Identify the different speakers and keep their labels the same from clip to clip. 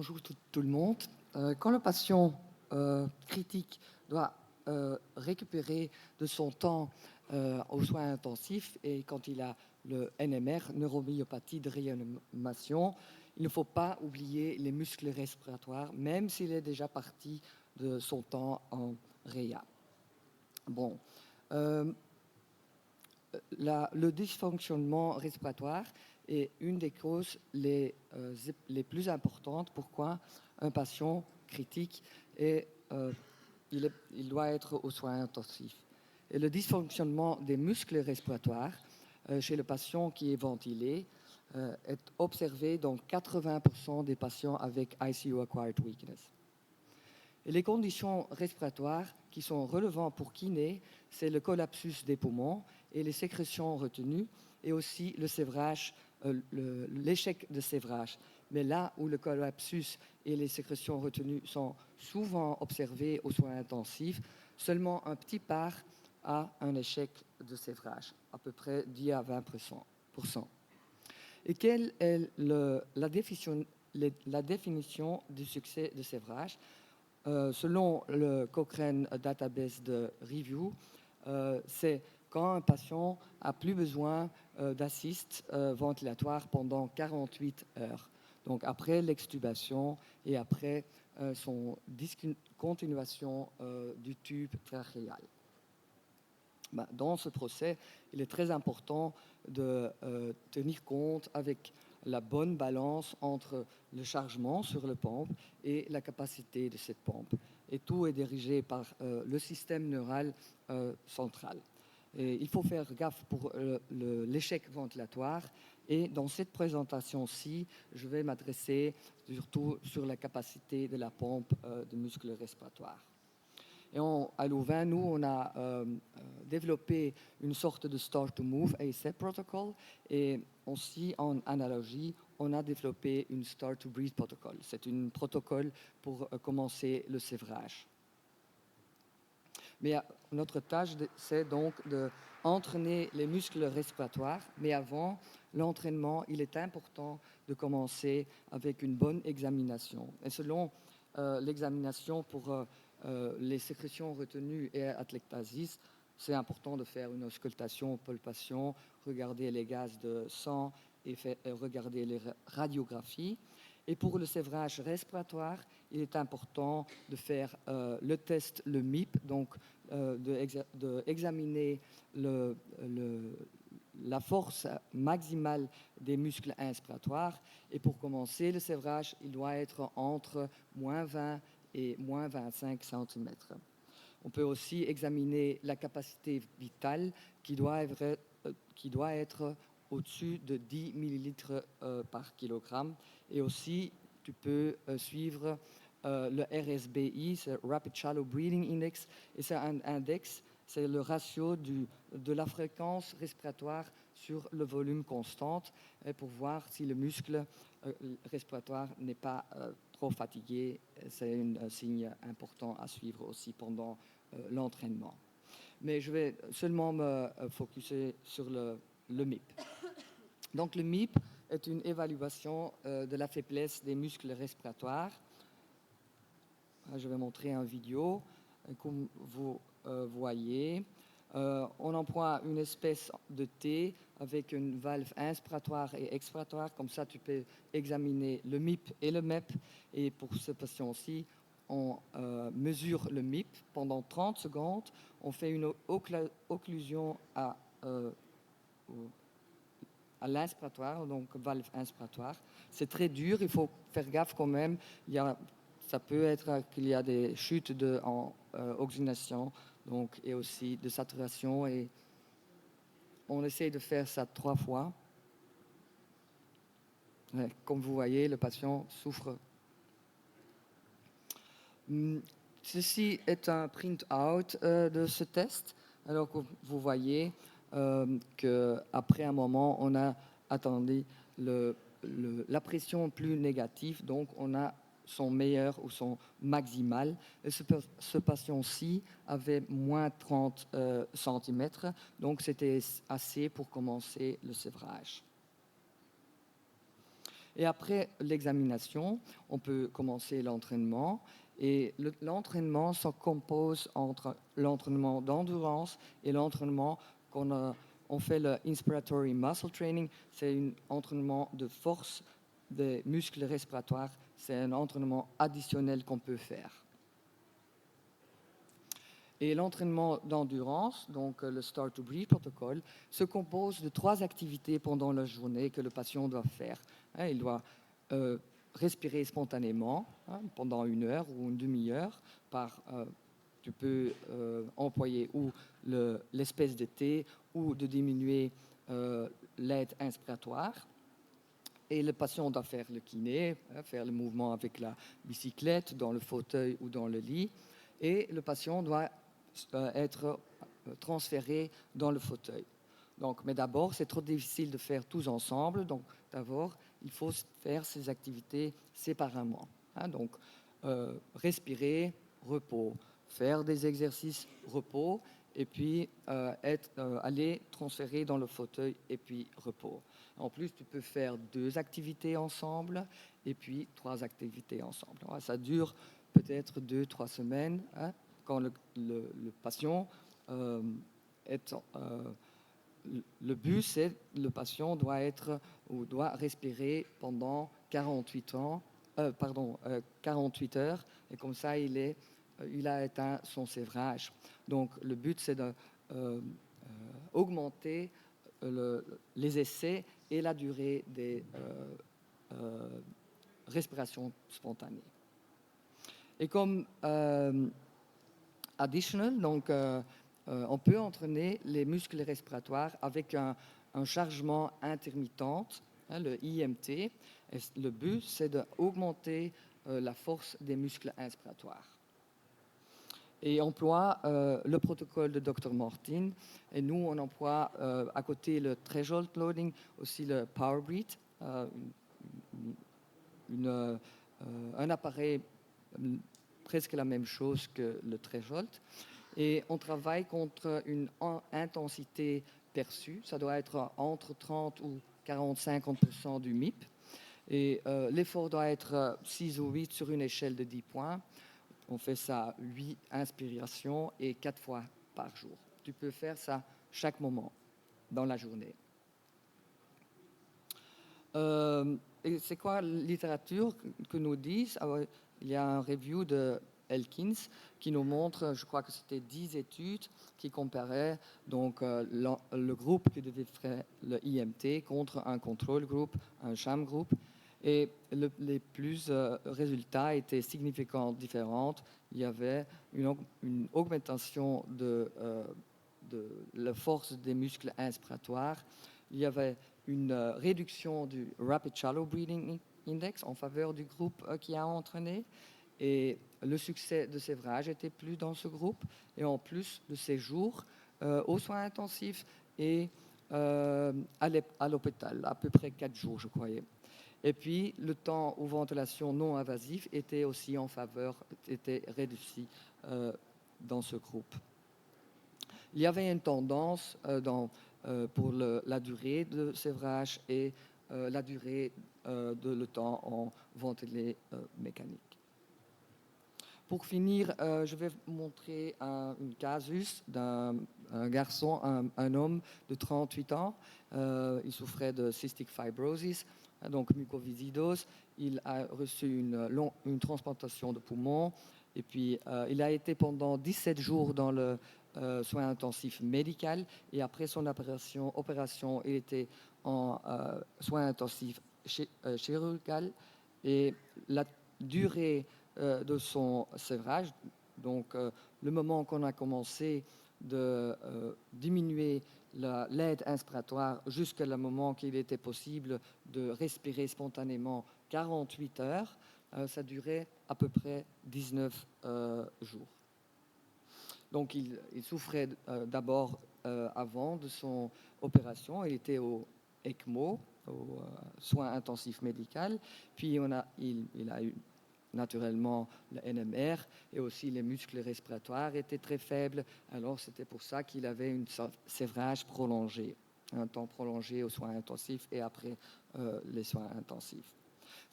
Speaker 1: Bonjour tout le monde. Quand le patient critique doit récupérer de son temps aux soins intensifs et quand il a le NMR, neuromyopathie de réanimation, il ne faut pas oublier les muscles respiratoires, même s'il est déjà parti de son temps en réa. Bon, euh, le dysfonctionnement respiratoire est une des causes les plus importantes. Pourquoi un patient critique et il doit être aux soins intensifs. Et le dysfonctionnement des muscles respiratoires chez le patient qui est ventilé est observé dans 80% des patients avec ICU Acquired Weakness. Et les conditions respiratoires qui sont relevantes pour kiné, c'est le collapsus des poumons et les sécrétions retenues, et aussi le sévrage, l'échec de sévrage. Mais là où le collapsus et les sécrétions retenues sont souvent observés aux soins intensifs, seulement un petit part a un échec de sévrage, à peu près 10 à 20%. Et quelle est la définition du succès de sévrage? Selon le Cochrane Database de Review, c'est quand un patient n'a plus besoin d'assist ventilatoire pendant 48 heures. Donc après l'extubation et après son discontinuation du tube trachéal. Dans ce procès, il est très important de tenir compte avec la bonne balance entre le chargement sur le pompe et la capacité de cette pompe. Et tout est dirigé par le système neural central. Et il faut faire gaffe pour l'échec ventilatoire. Et dans cette présentation-ci, je vais m'adresser surtout sur la capacité de la pompe de muscles respiratoires. Et à Louvain, nous, on a développé une sorte de Start to Move ASAP protocol. Et aussi, en analogie, on a développé une Start to Breathe protocol. C'est un protocole pour commencer le sévrage. Mais notre tâche, c'est donc d'entraîner les muscles respiratoires. Mais avant l'entraînement, il est important de commencer avec une bonne examination. Et selon l'examination pour les sécrétions retenues et atelectasis, c'est important de faire une auscultation, palpation, regarder les gaz de sang et regarder les radiographies. Et pour le sévrage respiratoire, il est important de faire le test, le MIP, donc d'examiner la force maximale des muscles inspiratoires. Et pour commencer le sévrage, il doit être entre moins 20 et moins 25 cm. On peut aussi examiner la capacité vitale qui doit être au-dessus de 10 ml par kilogramme. Et aussi, tu peux suivre le RSBI, c'est Rapid Shallow Breathing Index, et c'est un index, c'est le ratio de la fréquence respiratoire sur le volume constant, pour voir si le muscle respiratoire n'est pas trop fatigué. C'est un signe important à suivre aussi pendant l'entraînement. Mais je vais seulement me focuser sur le MIP. Donc le MIP est une évaluation de la faiblesse des muscles respiratoires. Je vais montrer une vidéo. Comme vous voyez, on emploie une espèce de T avec une valve inspiratoire et expiratoire. Comme ça, tu peux examiner le MIP et le MEP. Et pour ce patient-ci, on mesure le MIP pendant 30 secondes. On fait une occlusion à l'inspiratoire, donc valve inspiratoire. C'est très dur, il faut faire gaffe quand même. Ça peut être qu'il y a des chutes en oxygénation donc, et aussi de saturation. Et on essaie de faire ça 3 fois. Comme vous voyez, le patient souffre. Ceci est un print-out de ce test. Alors que vous voyez qu'après un moment, on a attendu la pression plus négative, donc on a son meilleur ou son maximal. Et ce patient-ci avait moins 30 cm, donc c'était assez pour commencer le sévrage. Et après l'examination, on peut commencer l'entraînement. Et l'entraînement se compose entre l'entraînement d'endurance et l'entraînement on fait le inspiratory muscle training. C'est un entraînement de force des muscles respiratoires. C'est un entraînement additionnel qu'on peut faire. Et l'entraînement d'endurance, donc le Start to Breathe protocole, se compose de 3 activités pendant la journée que le patient doit faire. Il doit respirer spontanément pendant 1 heure ou une demi-heure. Tu peux employer ou l'espèce de thé ou de diminuer l'aide inspiratoire. Et le patient doit faire le kiné, faire le mouvement avec la bicyclette, dans le fauteuil ou dans le lit. Et le patient doit être transféré dans le fauteuil. Donc, mais d'abord, c'est trop difficile de faire tous ensemble. Donc, d'abord, il faut faire ces activités séparément. Donc, respirer, repos. Faire des exercices, repos. Et puis, aller transférer dans le fauteuil et puis repos. En plus, tu peux faire 2 activités ensemble et puis 3 activités ensemble. Ça dure peut-être 2-3 semaines. Quand le patient est... le but, c'est que le patient doit respirer pendant 48 heures, et comme ça, il a atteint son sévrage. Donc, le but, c'est d'augmenter les essais et la durée des respirations spontanées. Et comme additional, donc on peut entraîner les muscles respiratoires avec un chargement intermittent, le IMT. Et le but, c'est d'augmenter la force des muscles inspiratoires. Et on emploie le protocole de Dr. Martin. Et nous, on emploie à côté le threshold loading, aussi le power breath, un appareil presque la même chose que le threshold. Et on travaille contre une intensité perçue. Ça doit être entre 30 ou 40-50% du MIP. Et l'effort doit être 6 ou 8 sur une échelle de 10 points. On fait ça 8 inspirations et 4 fois par jour. Tu peux faire ça chaque moment dans la journée. Et c'est quoi la littérature que nous disent? Il y a un review de Elkins qui nous montre, je crois que c'était 10 études qui comparaient donc, le groupe qui devait faire le IMT contre un control group, un sham group. Et les résultats étaient significativement différents. Il y avait une augmentation de la force des muscles inspiratoires. Il y avait une réduction du Rapid Shallow Breathing Index en faveur du groupe qui a entraîné. Et le succès de sévrage était plus dans ce groupe. Et en plus de séjours aux soins intensifs et à l'hôpital, à peu près 4 jours, je croyais. Et puis, le temps aux ventilations non invasives était aussi en faveur, était réduit dans ce groupe. Il y avait une tendance pour la durée de sévrage et la durée de le temps en ventilé mécanique. Pour finir, je vais vous montrer une casus d'un garçon, un homme de 38 ans. Il souffrait de cystic fibrosis, donc mucoviscidose. Il a reçu une transplantation de poumon et puis il a été pendant 17 jours dans le soin intensif médical et après son opération, il était en soins intensifs chirurgical et la durée de son sévrage, donc le moment qu'on a commencé de diminuer l'aide inspiratoire jusqu'à le moment qu'il était possible de respirer spontanément 48 heures, ça durait à peu près 19 jours. Donc il souffrait d'abord avant de son opération, il était au ECMO, aux soins intensifs médicaux, puis il a eu naturellement le NMR et aussi les muscles respiratoires étaient très faibles, alors c'était pour ça qu'il avait un sévrage prolongé, un temps prolongé aux soins intensifs et après les soins intensifs.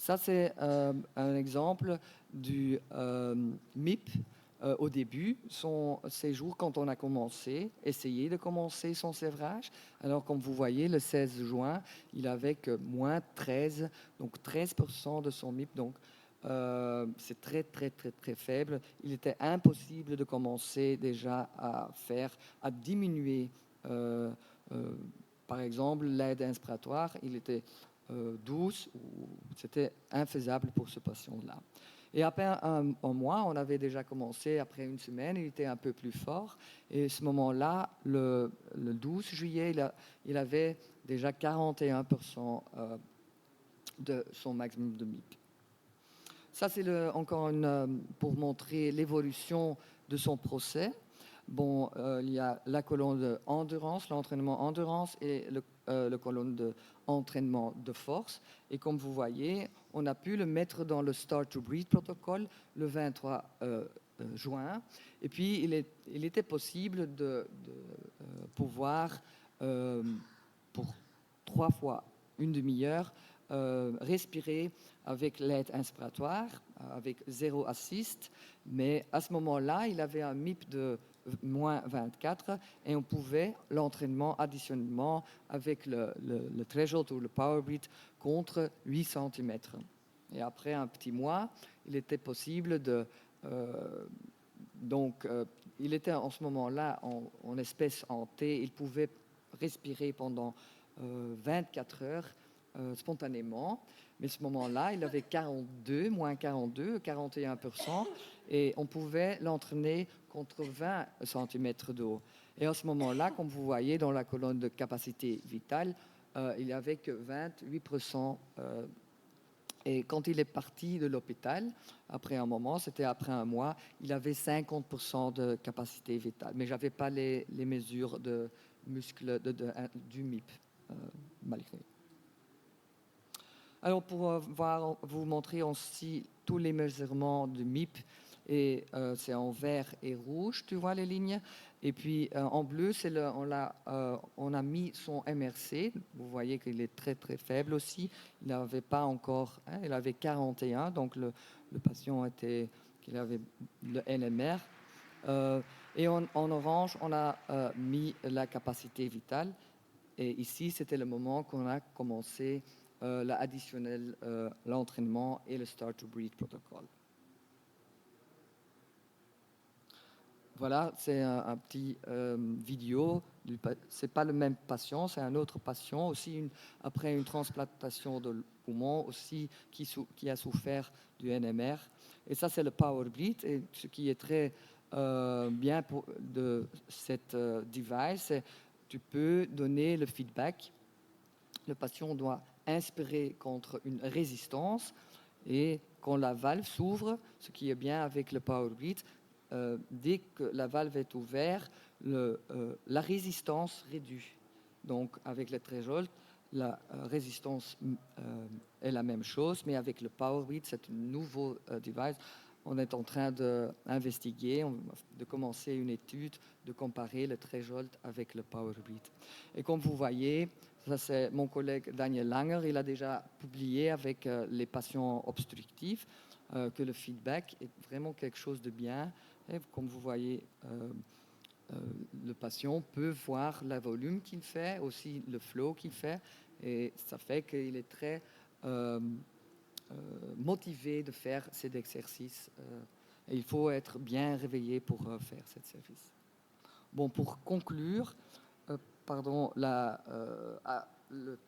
Speaker 1: Ça, c'est un exemple du MIP au début, ces jours quand on a commencé, essayé de commencer son sévrage. Alors, comme vous voyez, le 16 juin, il avait que moins 13, donc 13% de son MIP. Donc, c'est très, très, très, très faible. Il était impossible de commencer déjà à diminuer, euh, par exemple, l'aide inspiratoire. Il était 12, c'était infaisable pour ce patient-là. Et après un mois, on avait déjà commencé, après une semaine, il était un peu plus fort. Et à ce moment-là, le 12 juillet, il avait déjà 41% de son maximum de MIP. Ça, c'est encore pour montrer l'évolution de son procès. Bon, il y a la colonne d'endurance, l'entraînement endurance et le colonne d'entraînement de force. Et comme vous voyez, on a pu le mettre dans le Start to Breathe protocole le 23 juin. Et puis, il était possible de pouvoir, pour 3 fois une demi-heure, respirer avec l'aide inspiratoire, avec 0 assist. Mais à ce moment-là, il avait un MIP de moins 24 et on pouvait l'entraînement additionnellement avec le threshold ou le power breath contre 8 cm. Et après un petit mois, il était possible de... il était en ce moment-là en espèce en T, il pouvait respirer pendant 24 heures spontanément. Mais à ce moment-là, il avait moins 42, 41%, et on pouvait l'entraîner contre 20 cm d'eau. Et à ce moment-là, comme vous voyez dans la colonne de capacité vitale, il n'y avait que 28%. Et quand il est parti de l'hôpital, après un moment, c'était après un mois, il avait 50% de capacité vitale. Mais je n'avais pas les mesures de muscles du MIP, malgré. Alors, pour vous montrer aussi tous les mesurements du MIP, et c'est en vert et rouge, tu vois les lignes. Et puis en bleu, on a mis son MRC. Vous voyez qu'il est très très faible aussi. Il n'avait pas encore, il avait 41, donc le patient qu'il avait le NMR. Et en orange, on a mis la capacité vitale. Et ici, c'était le moment qu'on a commencé l'additionnel, l'entraînement et le Start to Breathe protocole. Voilà, c'est un petit vidéo. C'est pas le même patient, c'est un autre patient aussi après une transplantation de poumon aussi qui a souffert du NMR. Et ça, c'est le Power Breath. Et ce qui est très bien de cette device, c'est tu peux donner le feedback. Le patient doit inspirer contre une résistance et quand la valve s'ouvre, ce qui est bien avec le Power Breath, dès que la valve est ouverte, la résistance réduit. Donc avec le threshold, la résistance est la même chose, mais avec le Power Breath, c'est un nouveau device. On est en train d'investiguer, de commencer une étude, de comparer le threshold avec le Power Breath. Et comme vous voyez, ça c'est mon collègue Daniel Langer, il a déjà publié avec les patients obstructifs que le feedback est vraiment quelque chose de bien. Et comme vous voyez, le patient peut voir le volume qu'il fait, aussi le flow qu'il fait, et ça fait qu'il est très motivé de faire cet exercice. Et il faut être bien réveillé pour faire cet exercice. Bon, pour conclure,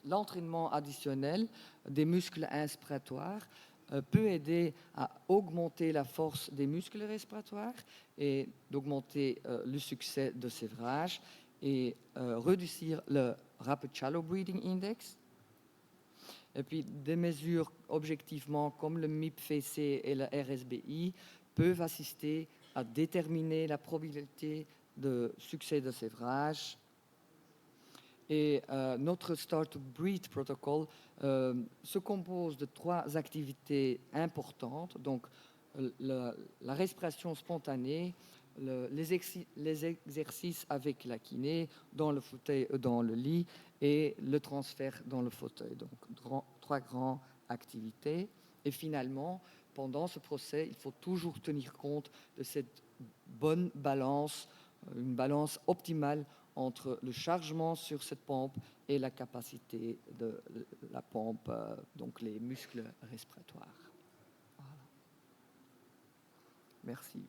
Speaker 1: l'entraînement additionnel des muscles inspiratoires peut aider à augmenter la force des muscles respiratoires et d'augmenter le succès de sévrage et réduire le Rapid Shallow Breathing Index. Et puis, des mesures objectivement comme le MIP-FC et le RSBI peuvent assister à déterminer la probabilité de succès de sévrage. Et notre Start to Breathe protocole se compose de 3 activités importantes. Donc, la respiration spontanée, les exercices avec la kiné dans le fauteuil, dans le lit et le transfert dans le fauteuil. Donc, 3 grandes activités. Et finalement, pendant ce procès, il faut toujours tenir compte de cette bonne balance, une balance optimale entre le chargement sur cette pompe et la capacité de la pompe, donc les muscles respiratoires. Voilà. Merci.